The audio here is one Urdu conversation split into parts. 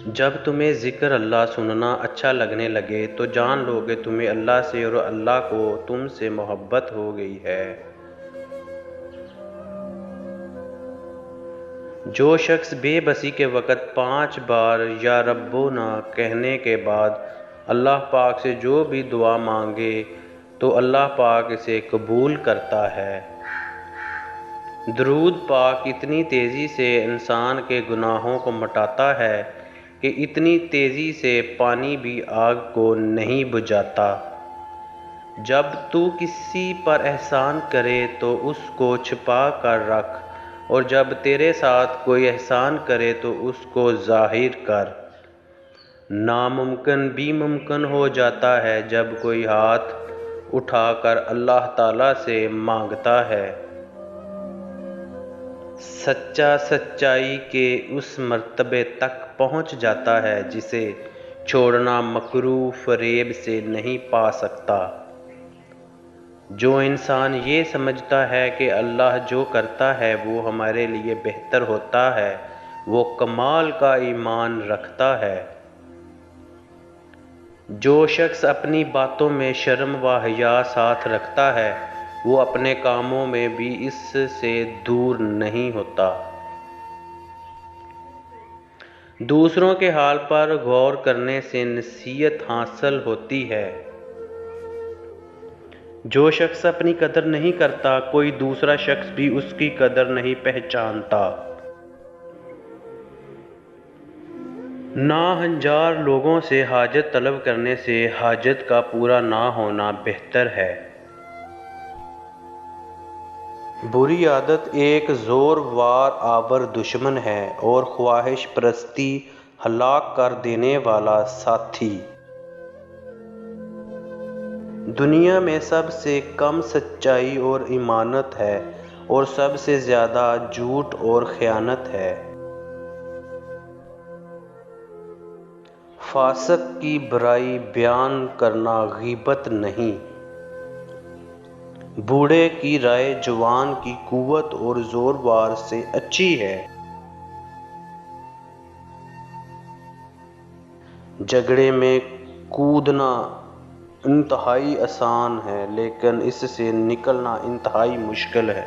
جب تمہیں ذکر اللہ سننا اچھا لگنے لگے تو جان لو کہ تمہیں اللہ سے اور اللہ کو تم سے محبت ہو گئی ہے۔ جو شخص بے بسی کے وقت 5 بار یا ربنا کہنے کے بعد اللہ پاک سے جو بھی دعا مانگے تو اللہ پاک اسے قبول کرتا ہے۔ درود پاک اتنی تیزی سے انسان کے گناہوں کو مٹاتا ہے کہ اتنی تیزی سے پانی بھی آگ کو نہیں بجھاتا۔ جب تو کسی پر احسان کرے تو اس کو چھپا کر رکھ، اور جب تیرے ساتھ کوئی احسان کرے تو اس کو ظاہر کر۔ ناممکن بھی ممکن ہو جاتا ہے جب کوئی ہاتھ اٹھا کر اللہ تعالیٰ سے مانگتا ہے۔ سچا سچائی کے اس مرتبے تک پہنچ جاتا ہے جسے چھوڑنا مکروہ فریب سے نہیں پا سکتا۔ جو انسان یہ سمجھتا ہے کہ اللہ جو کرتا ہے وہ ہمارے لیے بہتر ہوتا ہے، وہ کمال کا ایمان رکھتا ہے۔ جو شخص اپنی باتوں میں شرم و حیا ساتھ رکھتا ہے وہ اپنے کاموں میں بھی اس سے دور نہیں ہوتا۔ دوسروں کے حال پر غور کرنے سے نصیحت حاصل ہوتی ہے۔ جو شخص اپنی قدر نہیں کرتا کوئی دوسرا شخص بھی اس کی قدر نہیں پہچانتا۔ ناہنجار لوگوں سے حاجت طلب کرنے سے حاجت کا پورا نہ ہونا بہتر ہے۔ بری عادت ایک زور آور دشمن ہے اور خواہش پرستی ہلاک کر دینے والا ساتھی۔ دنیا میں سب سے کم سچائی اور امانت ہے اور سب سے زیادہ جھوٹ اور خیانت ہے۔ فاسق کی برائی بیان کرنا غیبت نہیں۔ بوڑھے کی رائے جوان کی قوت اور زور سے اچھی ہے۔ جھگڑے میں کودنا انتہائی آسان ہے لیکن اس سے نکلنا انتہائی مشکل ہے۔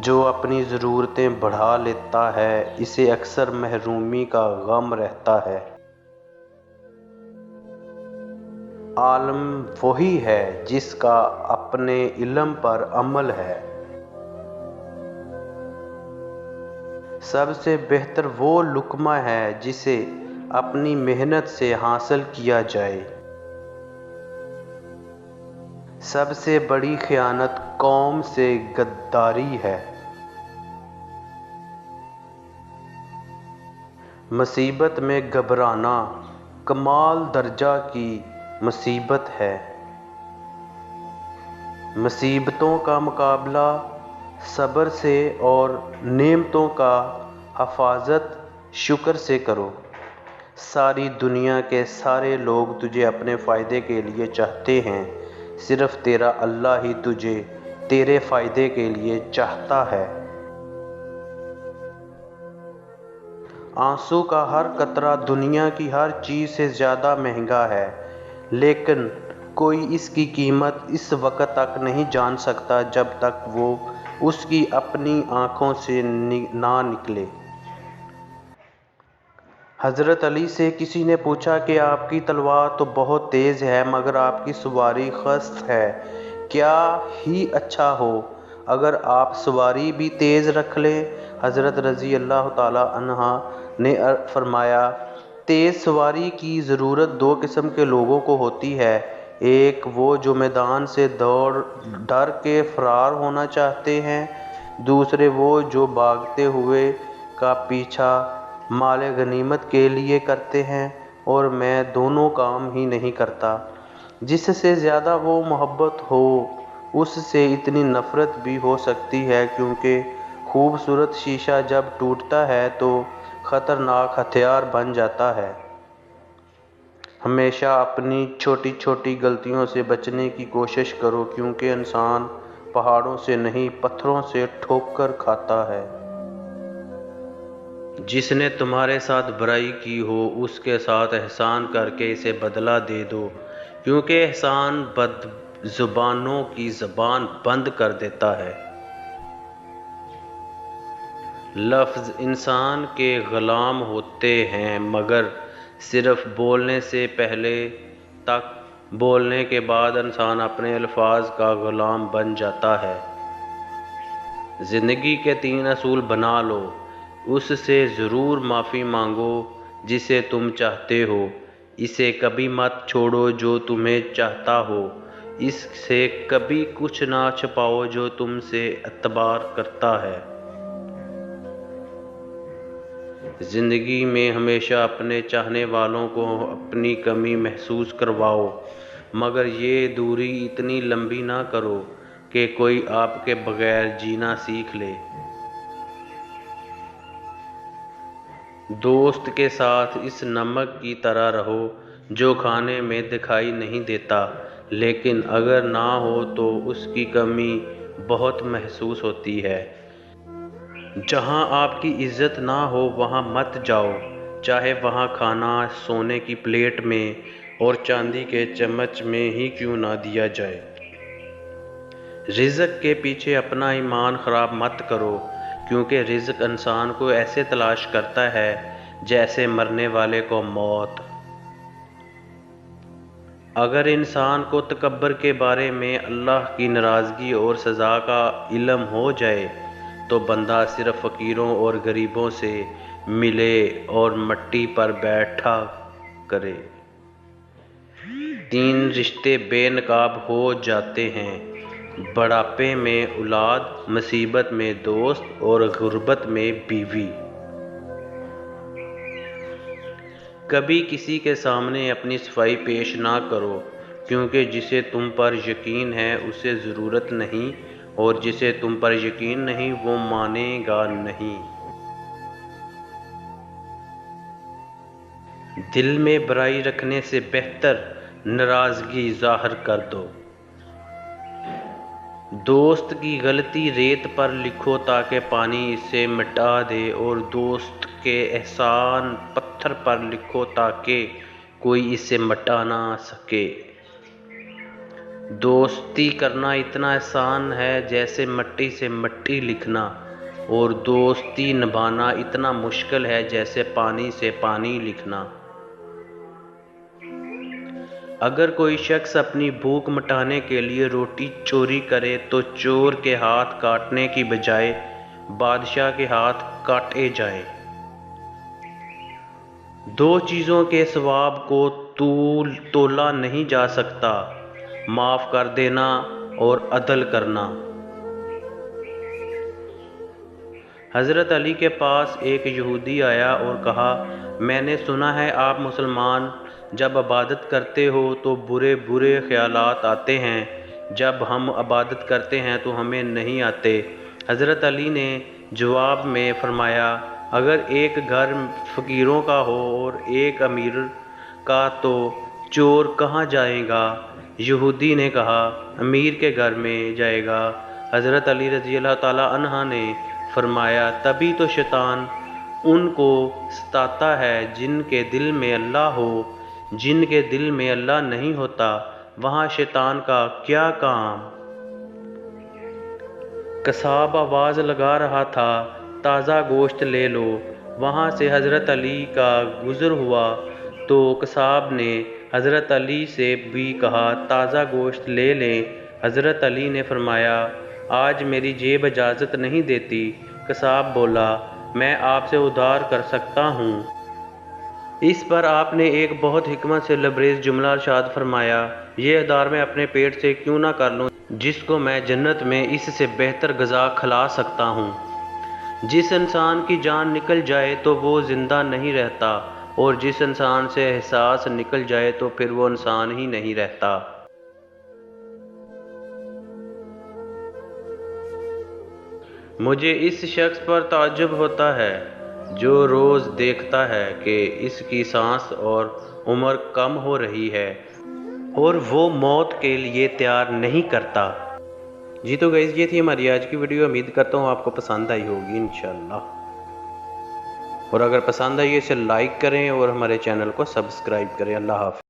جو اپنی ضرورتیں بڑھا لیتا ہے اسے اکثر محرومی کا غم رہتا ہے۔ عالم وہی ہے جس کا اپنے علم پر عمل ہے۔ سب سے بہتر وہ لقمہ ہے جسے اپنی محنت سے حاصل کیا جائے۔ سب سے بڑی خیانت قوم سے غداری ہے۔ مصیبت میں گھبرانا کمال درجہ کی مصیبت ہے۔ مصیبتوں کا مقابلہ صبر سے اور نعمتوں کا حفاظت شکر سے کرو۔ ساری دنیا کے سارے لوگ تجھے اپنے فائدے کے لیے چاہتے ہیں، صرف تیرا اللہ ہی تجھے تیرے فائدے کے لیے چاہتا ہے۔ آنسو کا ہر قطرہ دنیا کی ہر چیز سے زیادہ مہنگا ہے، لیکن کوئی اس کی قیمت اس وقت تک نہیں جان سکتا جب تک وہ اس کی اپنی آنکھوں سے نہ نکلے۔ حضرت علی سے کسی نے پوچھا کہ آپ کی تلوار تو بہت تیز ہے مگر آپ کی سواری خست ہے، کیا ہی اچھا ہو اگر آپ سواری بھی تیز رکھ لیں؟ حضرت رضی اللہ تعالیٰ عنہ نے فرمایا، تیز سواری کی ضرورت 2 قسم کے لوگوں کو ہوتی ہے، ایک وہ جو میدان سے ڈر کے فرار ہونا چاہتے ہیں، دوسرے وہ جو بھاگتے ہوئے کا پیچھا مال غنیمت کے لیے کرتے ہیں، اور میں دونوں کام ہی نہیں کرتا۔ جس سے زیادہ وہ محبت ہو اس سے اتنی نفرت بھی ہو سکتی ہے، کیونکہ خوبصورت شیشہ جب ٹوٹتا ہے تو خطرناک ہتھیار بن جاتا ہے۔ ہمیشہ اپنی چھوٹی چھوٹی غلطیوں سے بچنے کی کوشش کرو، کیونکہ انسان پہاڑوں سے نہیں پتھروں سے ٹھوکر کھاتا ہے۔ جس نے تمہارے ساتھ برائی کی ہو اس کے ساتھ احسان کر کے اسے بدلہ دے دو، کیونکہ احسان بد زبانوں کی زبان بند کر دیتا ہے۔ لفظ انسان کے غلام ہوتے ہیں مگر صرف بولنے سے پہلے تک، بولنے کے بعد انسان اپنے الفاظ کا غلام بن جاتا ہے۔ زندگی کے 3 اصول بنا لو۔ اس سے ضرور معافی مانگو جسے تم چاہتے ہو، اسے کبھی مت چھوڑو جو تمہیں چاہتا ہو، اس سے کبھی کچھ نہ چھپاؤ جو تم سے اعتبار کرتا ہے۔ زندگی میں ہمیشہ اپنے چاہنے والوں کو اپنی کمی محسوس کرواؤ، مگر یہ دوری اتنی لمبی نہ کرو کہ کوئی آپ کے بغیر جینا سیکھ لے۔ دوست کے ساتھ اس نمک کی طرح رہو جو کھانے میں دکھائی نہیں دیتا، لیکن اگر نہ ہو تو اس کی کمی بہت محسوس ہوتی ہے۔ جہاں آپ کی عزت نہ ہو وہاں مت جاؤ، چاہے وہاں کھانا سونے کی پلیٹ میں اور چاندی کے چمچ میں ہی کیوں نہ دیا جائے۔ رزق کے پیچھے اپنا ایمان خراب مت کرو، کیونکہ رزق انسان کو ایسے تلاش کرتا ہے جیسے مرنے والے کو موت۔ اگر انسان کو تکبر کے بارے میں اللہ کی ناراضگی اور سزا کا علم ہو جائے تو بندہ صرف فقیروں اور غریبوں سے ملے اور مٹی پر بیٹھا کرے۔ 3 رشتے بے نقاب ہو جاتے ہیں: بڑھاپے میں اولاد، مصیبت میں دوست اور غربت میں بیوی۔ کبھی کسی کے سامنے اپنی صفائی پیش نہ کرو، کیونکہ جسے تم پر یقین ہے اسے ضرورت نہیں، اور جسے تم پر یقین نہیں وہ مانے گا نہیں۔ دل میں برائی رکھنے سے بہتر ناراضگی ظاہر کر دو۔ دوست کی غلطی ریت پر لکھو تاکہ پانی اسے مٹا دے، اور دوست کے احسان پتھر پر لکھو تاکہ کوئی اسے مٹا نہ سکے۔ دوستی کرنا اتنا آسان ہے جیسے مٹی سے مٹی لکھنا، اور دوستی نبھانا اتنا مشکل ہے جیسے پانی سے پانی لکھنا۔ اگر کوئی شخص اپنی بھوک مٹانے کے لیے روٹی چوری کرے تو چور کے ہاتھ کاٹنے کی بجائے بادشاہ کے ہاتھ کاٹے جائیں۔ 2 چیزوں کے ثواب کو تولا نہیں جا سکتا: معاف کر دینا اور عدل کرنا۔ حضرت علی کے پاس ایک یہودی آیا اور کہا، میں نے سنا ہے آپ مسلمان جب عبادت کرتے ہو تو برے برے خیالات آتے ہیں، جب ہم عبادت کرتے ہیں تو ہمیں نہیں آتے۔ حضرت علی نے جواب میں فرمایا، اگر ایک گھر فقیروں کا ہو اور ایک امیر کا تو چور کہاں جائے گا؟ یہودی نے کہا، امیر کے گھر میں جائے گا۔ حضرت علی رضی اللہ تعالیٰ عنہ نے فرمایا، تبھی تو شیطان ان کو ستاتا ہے جن کے دل میں اللہ ہو، جن کے دل میں اللہ نہیں ہوتا وہاں شیطان کا کیا کام۔ قصاب آواز لگا رہا تھا، تازہ گوشت لے لو۔ وہاں سے حضرت علی کا گزر ہوا تو قصاب نے حضرت علی سے بھی کہا، تازہ گوشت لے لیں۔ حضرت علی نے فرمایا، آج میری جیب اجازت نہیں دیتی۔ قصاب بولا، میں آپ سے ادھار کر سکتا ہوں۔ اس پر آپ نے ایک بہت حکمت سے لبریز جملہ ارشاد فرمایا، یہ ادھار میں اپنے پیٹ سے کیوں نہ کر لوں جس کو میں جنت میں اس سے بہتر غذا کھلا سکتا ہوں۔ جس انسان کی جان نکل جائے تو وہ زندہ نہیں رہتا، اور جس انسان سے احساس نکل جائے تو پھر وہ انسان ہی نہیں رہتا۔ مجھے اس شخص پر تعجب ہوتا ہے جو روز دیکھتا ہے کہ اس کی سانس اور عمر کم ہو رہی ہے اور وہ موت کے لیے تیار نہیں کرتا۔ جی تو گائز، یہ تھی ہماری آج کی ویڈیو۔ امید کرتا ہوں آپ کو پسند آئی ہوگی انشاءاللہ۔ اور اگر پسند آئی اسے لائک کریں اور ہمارے چینل کو سبسکرائب کریں۔ اللہ حافظ۔